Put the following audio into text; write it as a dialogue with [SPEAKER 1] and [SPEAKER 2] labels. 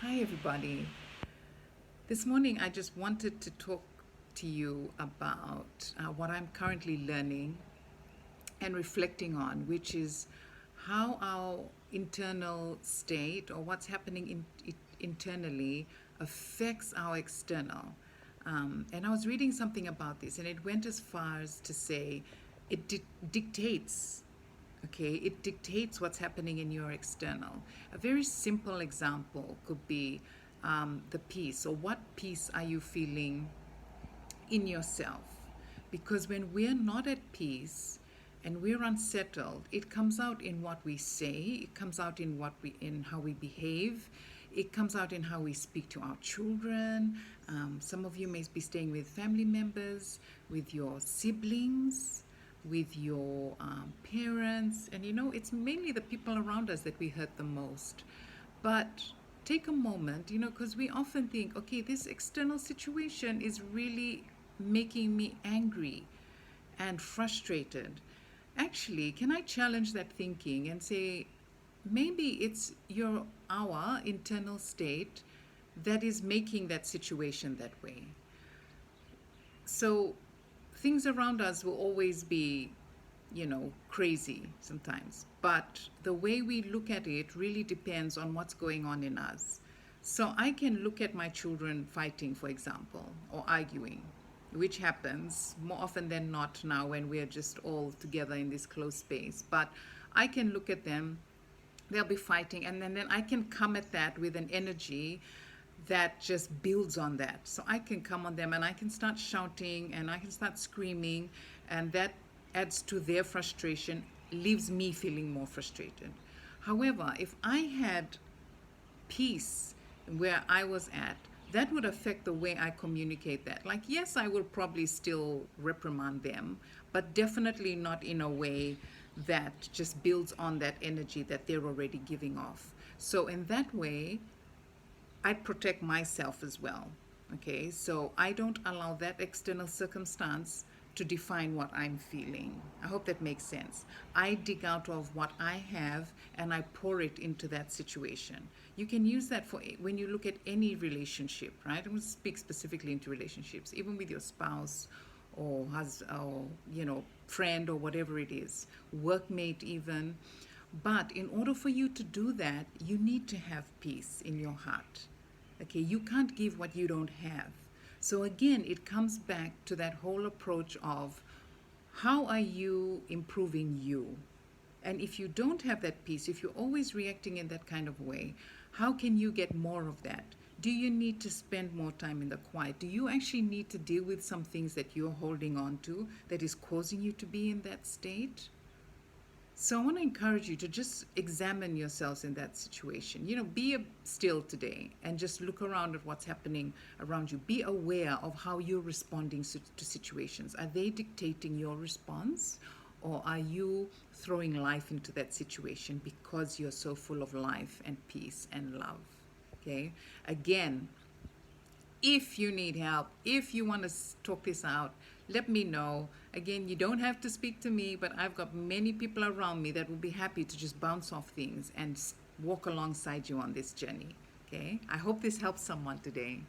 [SPEAKER 1] Hi, everybody. This morning, I just wanted to talk to you about what I'm currently learning and reflecting on, which is how our internal state or what's happening internally affects our external. And I was reading something about this, and it went as far as to say it dictates. Okay, it dictates what's happening in your external. A very simple example could be the peace, or what peace are you feeling in yourself? Because when we're not at peace and we're unsettled, it comes out in what we say, it comes out in how we behave, it comes out in how we speak to our children. Some of you may be staying with family members, with your siblings, with your parents, and it's mainly the people around us that we hurt the most. But take a moment, because we often think, okay, this external situation is really making me angry and frustrated. Actually, can I challenge that thinking and say, maybe it's our internal state that is making that situation that way? So things around us will always be, crazy sometimes. But the way we look at it really depends on what's going on in us. So I can look at my children fighting, for example, or arguing, which happens more often than not now when we're just all together in this closed space. But I can look at them, they'll be fighting, and then I can come at that with an energy that just builds on that. So I can come on them and I can start shouting and I can start screaming, and that adds to their frustration, leaves me feeling more frustrated. However, if I had peace where I was at, that would affect the way I communicate that. Like, yes, I will probably still reprimand them, but definitely not in a way that just builds on that energy that they're already giving off. So, in that way, I protect myself as well. Okay, so I don't allow that external circumstance to define what I'm feeling. I hope that makes sense. I dig out of what I have and I pour it into that situation. You can use that for when you look at any relationship, right? I'm going to speak specifically into relationships, even with your spouse or friend or whatever it is, workmate even. But in order for you to do that, you need to have peace in your heart. Okay, you can't give what you don't have. So again, it comes back to that whole approach of how are you improving you? And if you don't have that peace, if you're always reacting in that kind of way, how can you get more of that? Do you need to spend more time in the quiet? Do you actually need to deal with some things that you're holding on to that is causing you to be in that state? So I want to encourage you to just examine yourselves in that situation. Be still today and just look around at what's happening around you. Be aware of how you're responding to situations. Are they dictating your response, or are you throwing life into that situation because you're so full of life and peace and love? Okay? Again, if you need help, if you want to talk this out, let me know. Again, you don't have to speak to me, but I've got many people around me that will be happy to just bounce off things and walk alongside you on this journey. Okay? I hope this helps someone today.